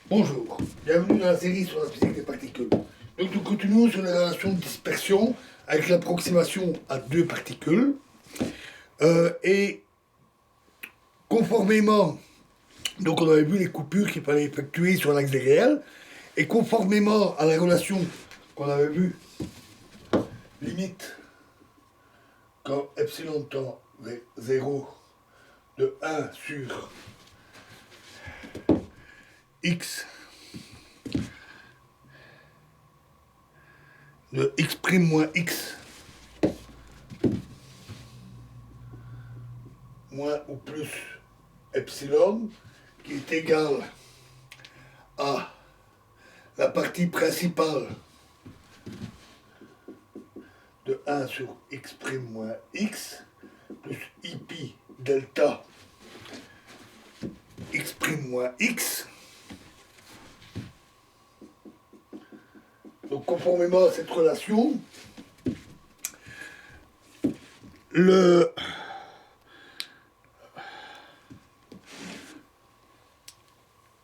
Bonjour, bienvenue dans la série sur la physique des particules. Donc nous continuons sur les relations de dispersion avec l'approximation à deux particules. Et conformément, donc on avait vu les coupures qu'il fallait effectuer sur l'axe des réels, et conformément à la relation qu'on avait vue, limite quand epsilon tend vers 0 de 1 sur x de x' moins x moins ou plus epsilon qui est égal à la partie principale de 1 sur x' moins x plus i pi delta x' moins x. Donc conformément à cette relation,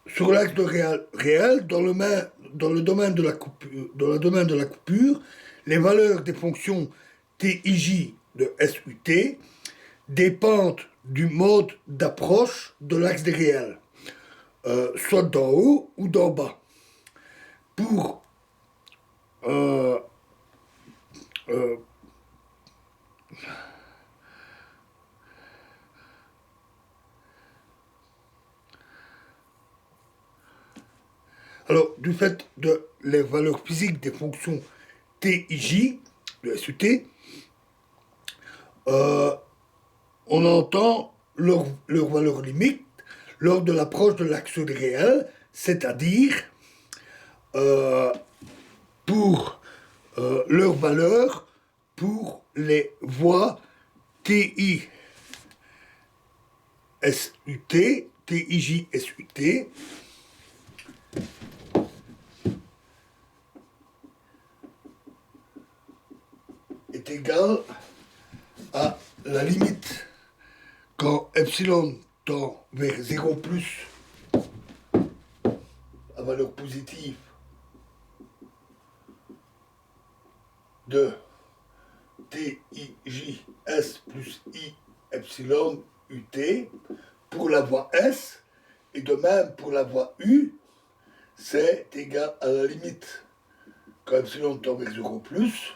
sur l'axe de réel, dans le domaine de la coupure, les valeurs des fonctions TIJ de SUT dépendent du mode d'approche de l'axe des réels, soit d'en haut ou d'en bas. Pour alors, du fait de les valeurs physiques des fonctions TIJ de SUT, on entend leur valeur limite lors de l'approche de l'axe des réels, c'est-à-dire pour leur valeur pour les voies TI SUT, TIJ SUT, est égal à la limite quand epsilon tend vers 0 plus à valeur positive de TIJS plus I epsilon UT pour la voie S, et de même pour la voie U, c'est égal à la limite quand epsilon tend vers 0 plus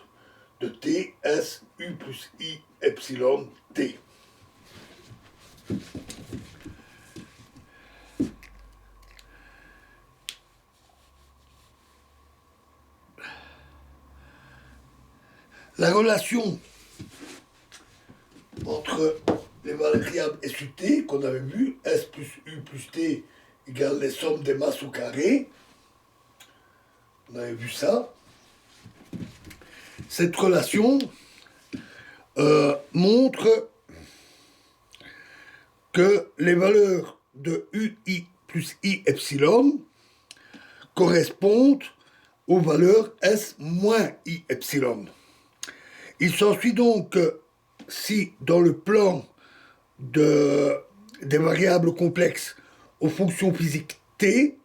de TSU plus I epsilon T. La relation entre les variables S U T qu'on avait vu, S plus U plus T égale les sommes des masses au carré, on avait vu ça. Cette relation montre que les valeurs de UI plus I epsilon correspondent aux valeurs S moins I epsilon. Il s'ensuit donc que si dans le plan des variables complexes aux fonctions physiques T,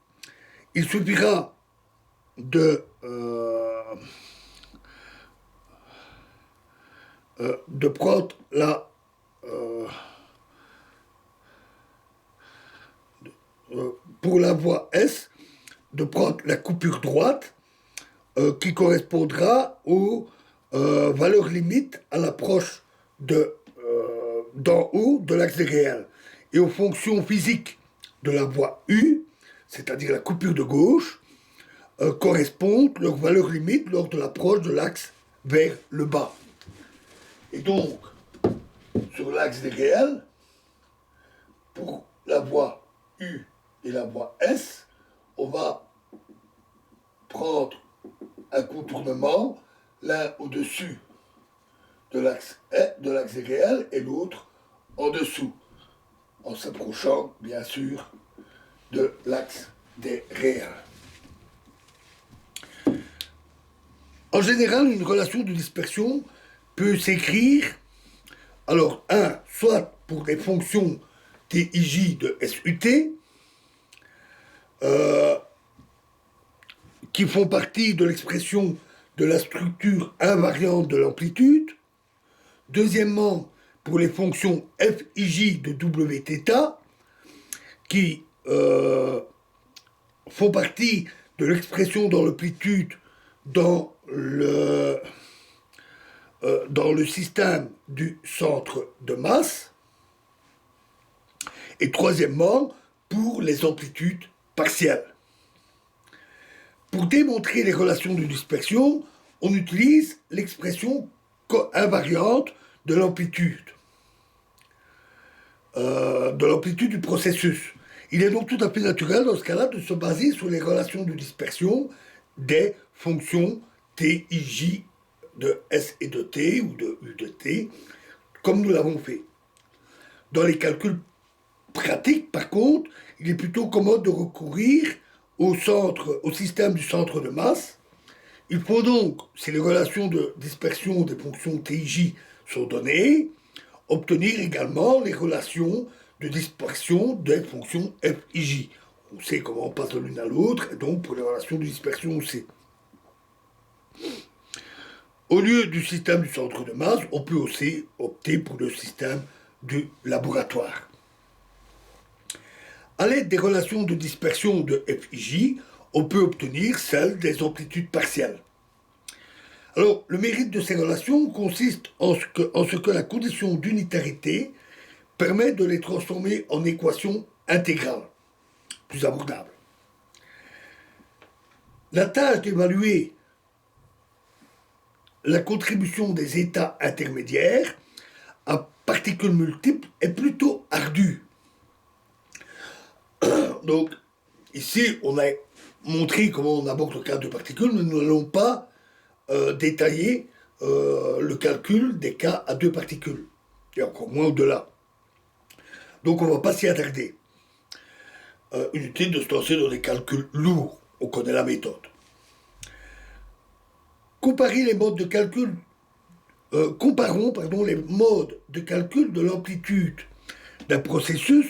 il suffira de prendre pour la voie S, de prendre la coupure droite qui correspondra aux valeurs limites à l'approche d'en haut de l'axe des réels et aux fonctions physiques de la voie U, c'est-à-dire la coupure de gauche, correspondent leurs valeurs limites lors de l'approche de l'axe vers le bas. Et donc, sur l'axe des réels, pour la voie U et la voie S, on va prendre un contournement, l'un au-dessus de l'axe des réels et l'autre en dessous, en s'approchant bien sûr de l'axe des réels. En général, une relation de dispersion peut s'écrire, alors soit pour des fonctions TIJ de SUT, qui font partie de l'expression de la structure invariante de l'amplitude. Deuxièmement, pour les fonctions f, ij de wθ, qui font partie de l'expression dans l'amplitude dans le système du centre de masse. Et troisièmement, pour les amplitudes partielles. Pour démontrer les relations de dispersion, on utilise l'expression invariante de l'amplitude du processus. Il est donc tout à fait naturel dans ce cas-là de se baser sur les relations de dispersion des fonctions t, ij de s et de t ou de u de t, comme nous l'avons fait. Dans les calculs pratiques, par contre, il est plutôt commode de recourir au système du centre de masse. Il faut donc, si les relations de dispersion des fonctions TIJ sont données, obtenir également les relations de dispersion des fonctions FIJ. On sait comment on passe de l'une à l'autre, et donc pour les relations de dispersion, on sait. Au lieu du système du centre de masse, on peut aussi opter pour le système du laboratoire. À l'aide des relations de dispersion de FIJ, on peut obtenir celle des amplitudes partielles. Alors, le mérite de ces relations consiste en ce que la condition d'unitarité permet de les transformer en équations intégrales, plus abordables. La tâche d'évaluer la contribution des états intermédiaires à particules multiples est plutôt ardue. Donc, ici, on a montré comment on aborde le cas de particules, mais nous n'allons pas détailler le calcul des cas à deux particules, et encore moins au-delà. Donc, on ne va pas s'y attarder. Inutile de se lancer dans des calculs lourds, on connaît la méthode. Comparons les modes de calcul de l'amplitude d'un processus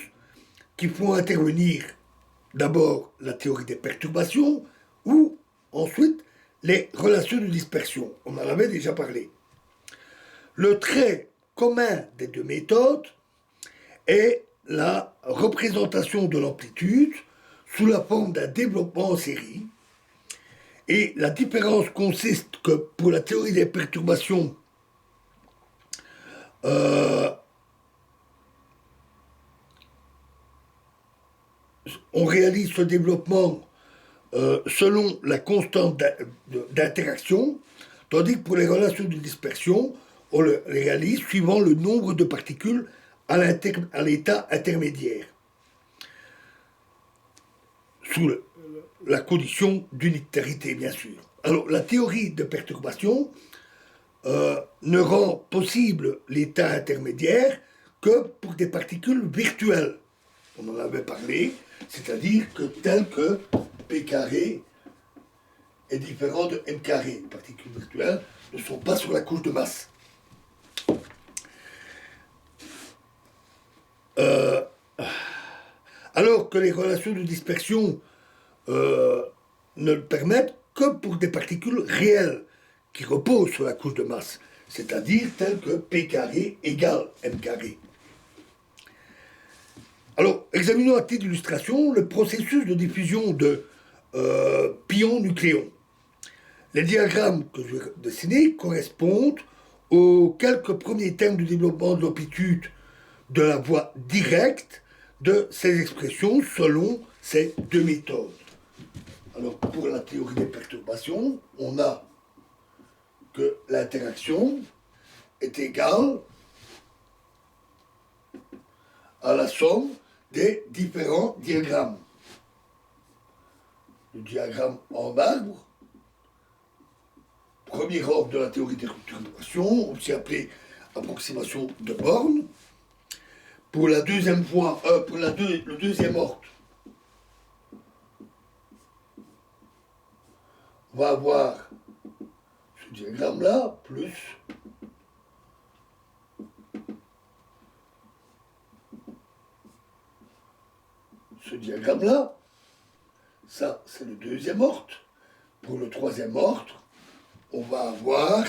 qui font intervenir d'abord la théorie des perturbations ou ensuite les relations de dispersion. On en avait déjà parlé. Le trait commun des deux méthodes est la représentation de l'amplitude sous la forme d'un développement en série. Et la différence consiste que pour la théorie des perturbations, on réalise ce développement selon la constante d'interaction, tandis que pour les relations de dispersion, on le réalise suivant le nombre de particules à l'état intermédiaire, sous la condition d'unitarité, bien sûr. Alors, la théorie de perturbation ne rend possible l'état intermédiaire que pour des particules virtuelles. On en avait parlé, c'est-à-dire que tel que P carré est différent de M carré. Les particules virtuelles ne sont pas sur la couche de masse. Alors que les relations de dispersion ne le permettent que pour des particules réelles qui reposent sur la couche de masse, c'est-à-dire telles que P carré égale M carré. Alors, examinons à titre d'illustration le processus de diffusion de pions-nucléons. Les diagrammes que je vais dessiner correspondent aux quelques premiers termes du développement de l'amplitude de la voie directe de ces expressions selon ces deux méthodes. Alors, pour la théorie des perturbations, on a que l'interaction est égale à la somme des différents diagrammes. Le diagramme en arbre, premier ordre de la théorie des perturbations, aussi appelé approximation de borne. Pour la deuxième fois, le deuxième ordre, on va avoir ce diagramme-là, plus ce diagramme-là. Ça, c'est le deuxième ordre. pour le troisième ordre, on va avoir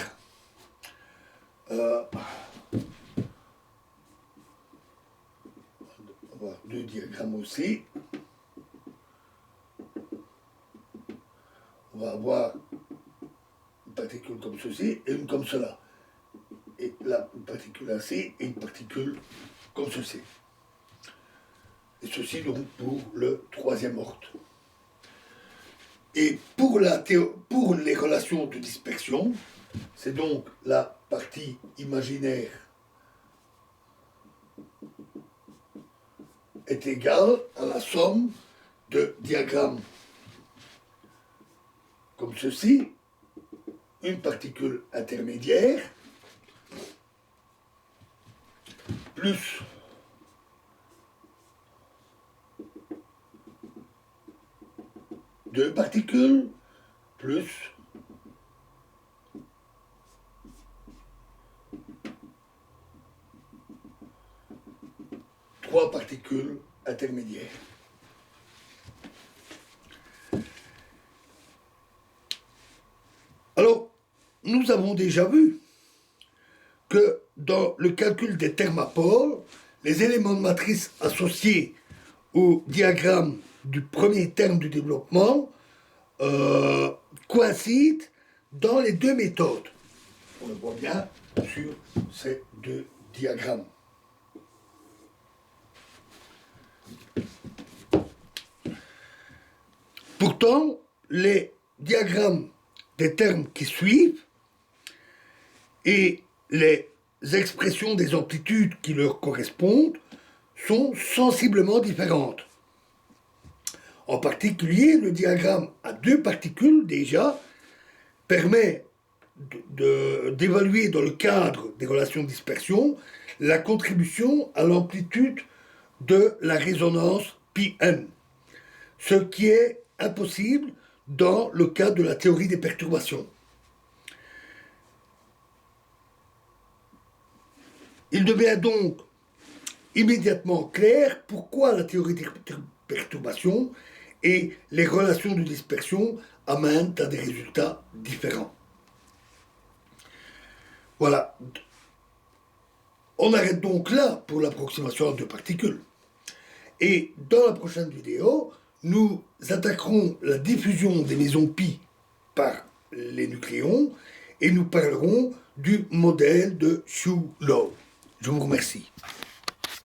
deux diagrammes aussi. On va avoir une particule comme ceci et une comme cela. Et là, une particule ainsi et une particule comme ceci. Et ceci donc pour le troisième ordre. Et pour les relations de dispersion, c'est donc la partie imaginaire est égale à la somme de diagrammes comme ceci, une particule intermédiaire, plus deux particules, plus trois particules intermédiaires. Alors, nous avons déjà vu que dans le calcul des thermapôles, les éléments de matrice associés au diagramme du premier terme du développement coïncident dans les deux méthodes. On le voit bien sur ces deux diagrammes. Pourtant, les diagrammes des termes qui suivent et les expressions des amplitudes qui leur correspondent sont sensiblement différentes. En particulier, le diagramme à deux particules, déjà, permet d'évaluer dans le cadre des relations de dispersion la contribution à l'amplitude de la résonance πn, ce qui est impossible dans le cas de la théorie des perturbations. Il devient donc immédiatement clair pourquoi la théorie des perturbations et les relations de dispersion amènent à des résultats différents. Voilà. On arrête donc là pour l'approximation à deux particules. Et dans la prochaine vidéo, nous attaquerons la diffusion des mésons pi par les nucléons et nous parlerons du modèle de Shue-Low. Je vous remercie.